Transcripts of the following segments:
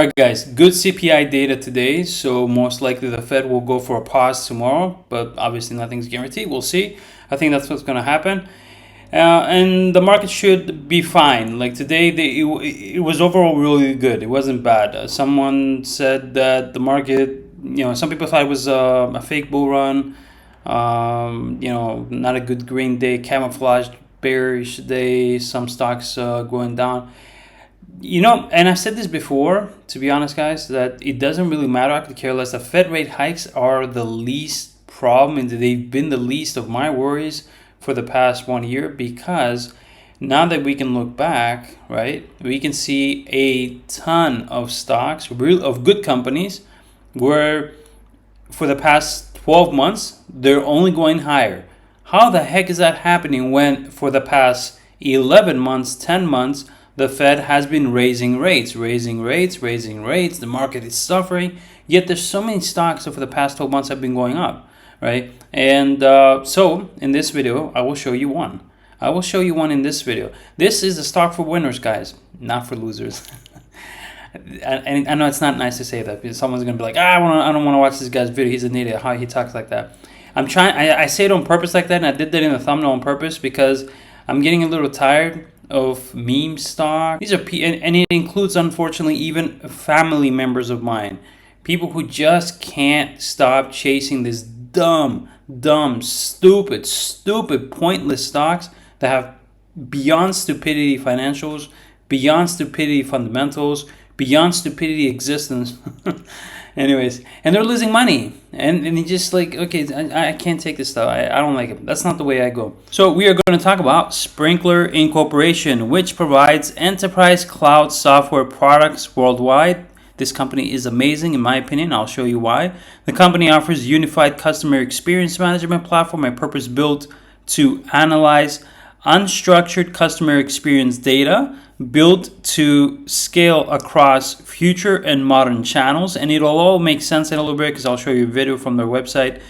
All right, guys, good CPI data today. So most likely the Fed will go for a pause tomorrow, but obviously nothing's guaranteed. We'll see. I think that's what's going to happen. And the market should be fine. Like today, it was overall really good. It wasn't bad. Someone said that the market, some people thought it was a fake bull run. Not a good green day, camouflaged bearish day. Some stocks going down. And I've said this before, to be honest, guys, that it doesn't really matter. I could care less. The Fed rate hikes are the least problem, and they've been the least of my worries for the past 1 year, because now that we can look back, right, we can see a ton of stocks, of good companies, where for the past 12 months, they're only going higher. How the heck is that happening when for the past 11 months, 10 months, the Fed has been raising rates. The market is suffering, yet there's so many stocks over the past 12 months have been going up, right? And so in this video, I will show you one. In this video. This is a stock for winners, guys, not for losers. And I know it's not nice to say that, because someone's gonna be like, I don't want to watch this guy's video. He's an idiot. How he talks like that. I say it on purpose like that, and I did that in the thumbnail on purpose because I'm getting a little tired of meme stock. These are and it includes, unfortunately, even family members of mine, people who just can't stop chasing this dumb, stupid, pointless stocks that have beyond stupidity financials, beyond stupidity fundamentals, beyond stupidity existence. Anyways, and they're losing money, and you just like, okay, I can't take this stuff. I don't like it. That's not the way I go. So we are going to talk about Sprinklr Incorporation, which provides enterprise cloud software products worldwide. This company is amazing, in my opinion. I'll show you why. The company offers unified customer experience management platform, a purpose built to analyze unstructured customer experience data, built to scale across future and modern channels. And it'll all make sense in a little bit because I'll show you a video from their website,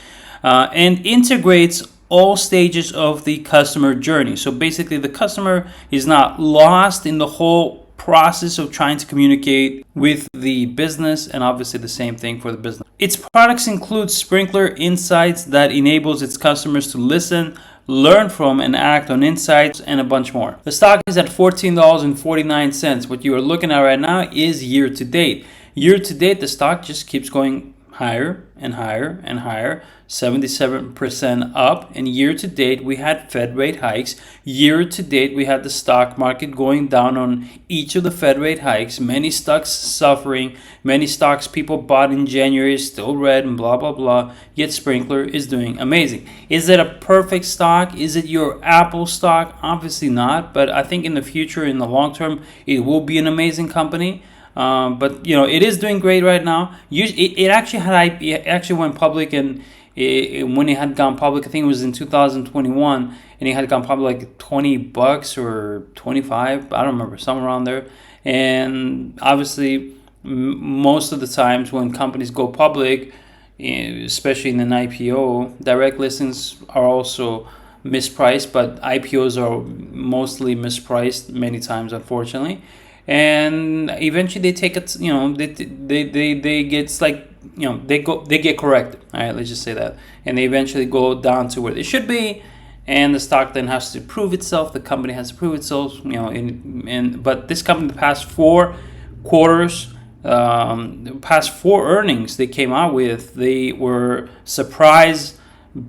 and integrates all stages of the customer journey. So basically the customer is not lost in the whole process of trying to communicate with the business, and obviously the same thing for the business. Its products include Sprinklr Insights that enables its customers to listen, learn from, and act on insights, and a bunch more. The stock is at $14.49. What you are looking at right now is year to date. Year to date, the stock just keeps going higher and higher and higher, 77% up. And year to date, we had Fed rate hikes. Year to date, we had the stock market going down on each of the Fed rate hikes. Many stocks suffering. Many stocks people bought in January still red and blah, blah, blah. Yet Sprinklr is doing amazing. Is it a perfect stock? Is it your Apple stock? Obviously not. But I think in the future, in the long term, it will be an amazing company. But it is doing great right now. It actually went public, and when it had gone public, I think it was in 2021, and it had gone public like $20 or 25, I don't remember, somewhere around there. And obviously, most of the times when companies go public, especially in an IPO, direct listings are also mispriced, but IPOs are mostly mispriced many times, unfortunately. And eventually they take it, they get like, they get corrected. All right, let's just say that. And they eventually go down to where they should be. And the stock then has to prove itself. The company has to prove itself, but this company, the past 4 quarters, the past 4 earnings they came out with, they were surprise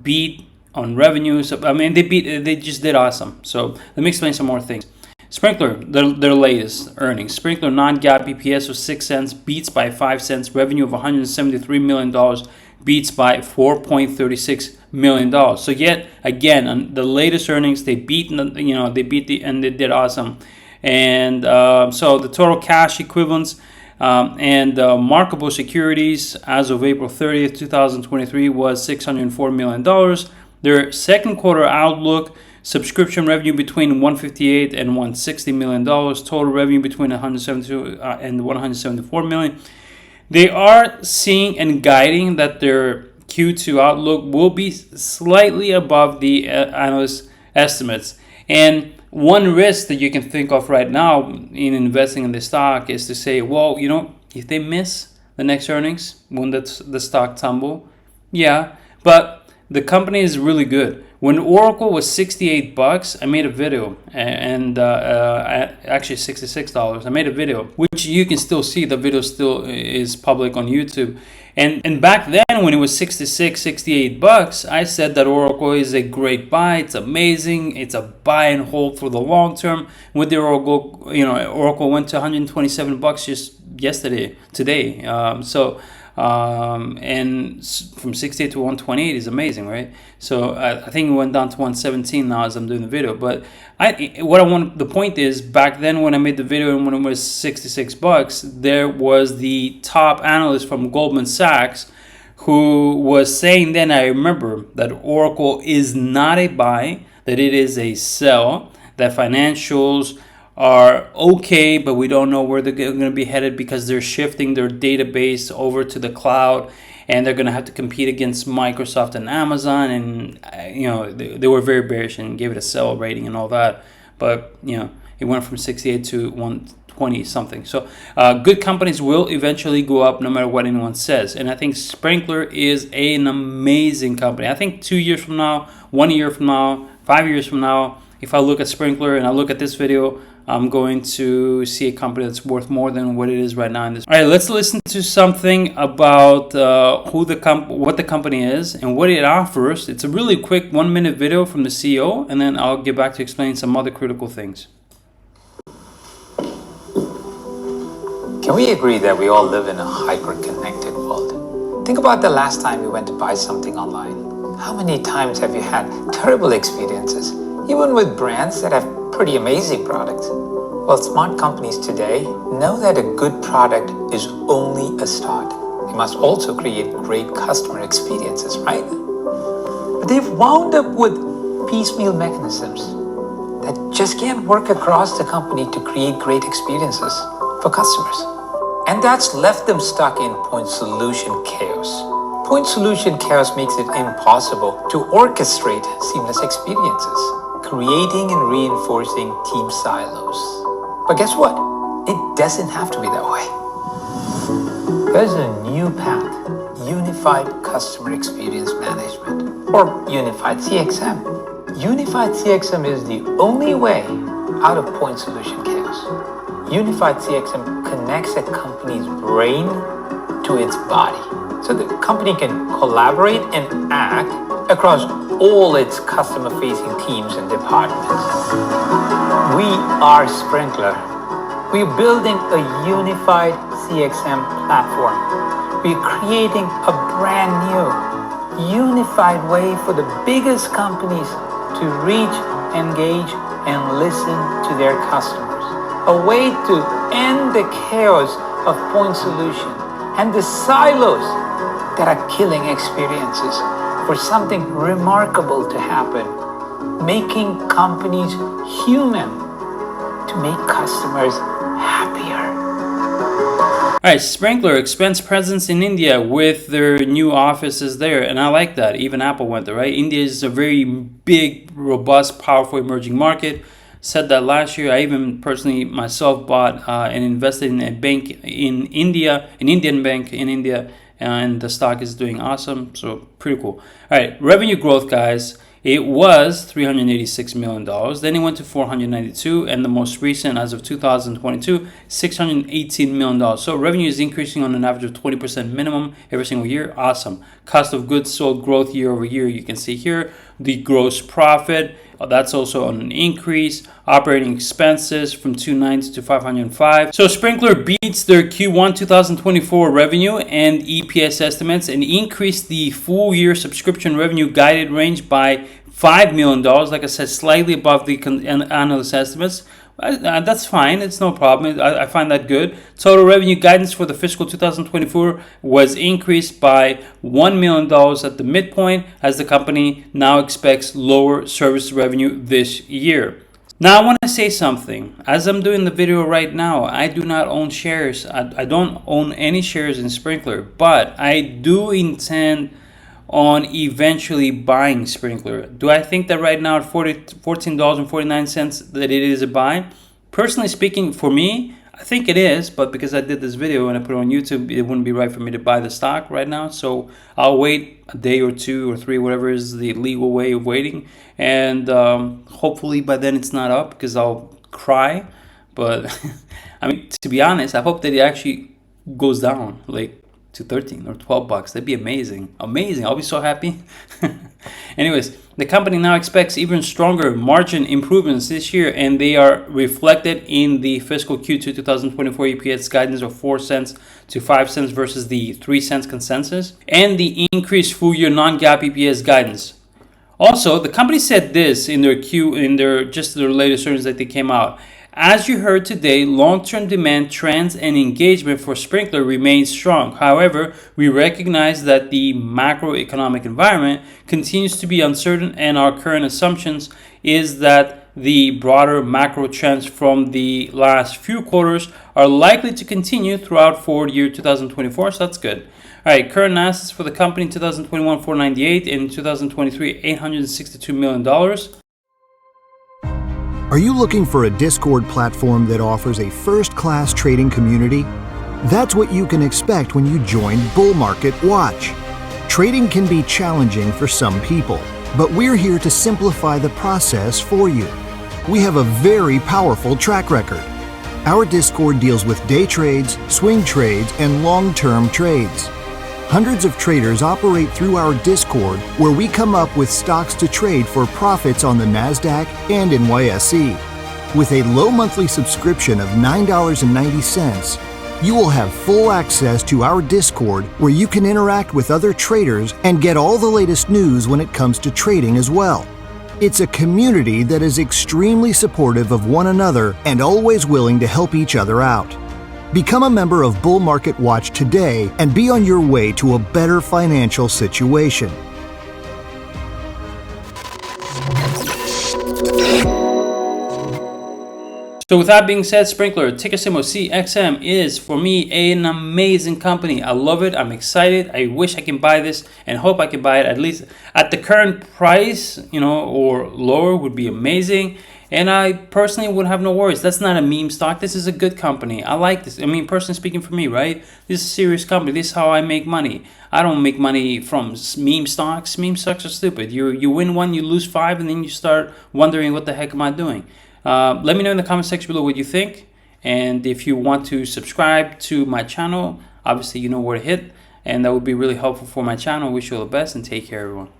beat on revenues. They just did awesome. So let me explain some more things. Sprinklr, their latest earnings. Sprinklr non-GAAP EPS of 6 cents, beats by 5 cents. Revenue of $173 million, beats by $4.36 million. So yet again, on the latest earnings, they beat, and they did awesome. And so the total cash equivalents and marketable securities as of April 30th, 2023 was $604 million. Their second quarter outlook: subscription revenue between $158 and $160 million. Total revenue between $172 and $174 million. They are seeing and guiding that their Q2 outlook will be slightly above the analyst estimates. And one risk that you can think of right now in investing in the stock is to say, well, if they miss the next earnings, when the stock tumble, yeah, but the company is really good. When Oracle was $68, I made a video, and actually $66. I made a video, which you can still see. The video still is public on YouTube. And back then, when it was $66, $68, I said that Oracle is a great buy. It's amazing. It's a buy and hold for the long term. With the Oracle, Oracle went to $127 just today. And from 68 to 128 is amazing, right? So I think it went down to 117 now as I'm doing the video. But the point is, back then when I made the video and when it was $66, there was the top analyst from Goldman Sachs who was saying then, I remember, that Oracle is not a buy, that it is a sell, that financials are okay, but we don't know where they're going to be headed because they're shifting their database over to the cloud, and they're going to have to compete against Microsoft and Amazon. And they were very bearish and gave it a sell rating and all that. But it went from 68 to 120 something. So good companies will eventually go up no matter what anyone says. And I think Sprinklr is an amazing company. I think 2 years from now, 1 year from now, 5 years from now, if I look at Sprinklr and I look at this video, I'm going to see a company that's worth more than what it is right now in this. All right, let's listen to something about what the company is and what it offers. It's a really quick 1-minute video from the CEO, and then I'll get back to explain some other critical things. Can we agree that we all live in a hyper-connected world? Think about the last time you went to buy something online. How many times have you had terrible experiences, even with brands that have pretty amazing products? Well, smart companies today know that a good product is only a start. They must also create great customer experiences, right? But they've wound up with piecemeal mechanisms that just can't work across the company to create great experiences for customers. And that's left them stuck in point solution chaos. Point solution chaos makes it impossible to orchestrate seamless experiences, creating and reinforcing team silos. But guess what? It doesn't have to be that way. There's a new path, Unified Customer Experience Management, or Unified CXM. Unified CXM is the only way out of point solution chaos. Unified CXM connects a company's brain to its body, so the company can collaborate and act across all its customer-facing teams and departments. We are Sprinklr. We're building a unified CXM platform. We're creating a brand new, unified way for the biggest companies to reach, engage, and listen to their customers. A way to end the chaos of point solution and the silos that are killing experiences, for something remarkable to happen, making companies human to make customers happier. All right, Sprinklr expands presence in India with their new offices there, and I like that. Even Apple went there, right? India is a very big, robust, powerful emerging market. Said that last year. I even personally myself bought and invested in a bank in India, an Indian bank in India, and the stock is doing awesome. So pretty cool. All right, revenue growth, guys. It was $386 million. Then it went to 492, and the most recent, as of 2022, $618 million. So revenue is increasing on an average of 20% minimum every single year. Awesome. Cost of goods sold growth year over year. You can see here the gross profit. That's also on an increase. Operating expenses from 290 to 505. So Sprinklr beats their Q1 2024 revenue and EPS estimates and increased the full year subscription revenue guided range by $5 million. Like I said, slightly above the analyst estimates. That's fine. It's no problem. I find that good. Total revenue guidance for the fiscal 2024 was increased by $1 million at the midpoint, as the company now expects lower service revenue this year. Now I want to say something. As I'm doing the video right now, I do not own shares. I don't own any shares in Sprinklr, but I do intend on eventually buying Sprinklr. Do I think that right now at $14.49 that it is a buy? Personally speaking, for me, I think it is, but because I did this video and I put it on YouTube, it wouldn't be right for me to buy the stock right now. So I'll wait a day or 2 or 3, whatever is the legal way of waiting. And hopefully by then it's not up, because I'll cry. But I mean, to be honest, I hope that it actually goes down like to 13 or 12 bucks. That'd be amazing. Amazing. I'll be so happy. Anyways, the company now expects even stronger margin improvements this year, and they are reflected in the fiscal Q2 2024 EPS guidance of 4 cents to 5 cents versus the 3 cents consensus, and the increased full year non-GAAP EPS guidance. Also, the company said this in their their latest earnings that they came out. As you heard today, long-term demand trends and engagement for Sprinklr remains strong. However, we recognize that the macroeconomic environment continues to be uncertain, and our current assumptions is that the broader macro trends from the last few quarters are likely to continue throughout forward year 2024, so that's good. All right, current assets for the company in 2021, $498, in 2023, $862 million. Are you looking for a Discord platform that offers a first-class trading community? That's what you can expect when you join Bull Market Watch. Trading can be challenging for some people, but we're here to simplify the process for you. We have a very powerful track record. Our Discord deals with day trades, swing trades, and long-term trades. Hundreds of traders operate through our Discord, where we come up with stocks to trade for profits on the NASDAQ and NYSE. With a low monthly subscription of $9.90, you will have full access to our Discord, where you can interact with other traders and get all the latest news when it comes to trading as well. It's a community that is extremely supportive of one another and always willing to help each other out. Become a member of Bull Market Watch today and be on your way to a better financial situation. So with that being said, Sprinklr, ticker symbol CXM, is for me an amazing company. I love it. I'm excited. I wish I can buy this and hope I can buy it at least at the current price, or lower would be amazing. And I personally would have no worries. That's not a meme stock. This is a good company. I like this. I mean, personally speaking for me, right? This is a serious company. This is how I make money. I don't make money from meme stocks. Meme stocks are stupid. You win 1, you lose 5, and then you start wondering, what the heck am I doing? Let me know in the comment section below what you think. And if you want to subscribe to my channel, obviously you know where to hit. And that would be really helpful for my channel. Wish you all the best and take care, everyone.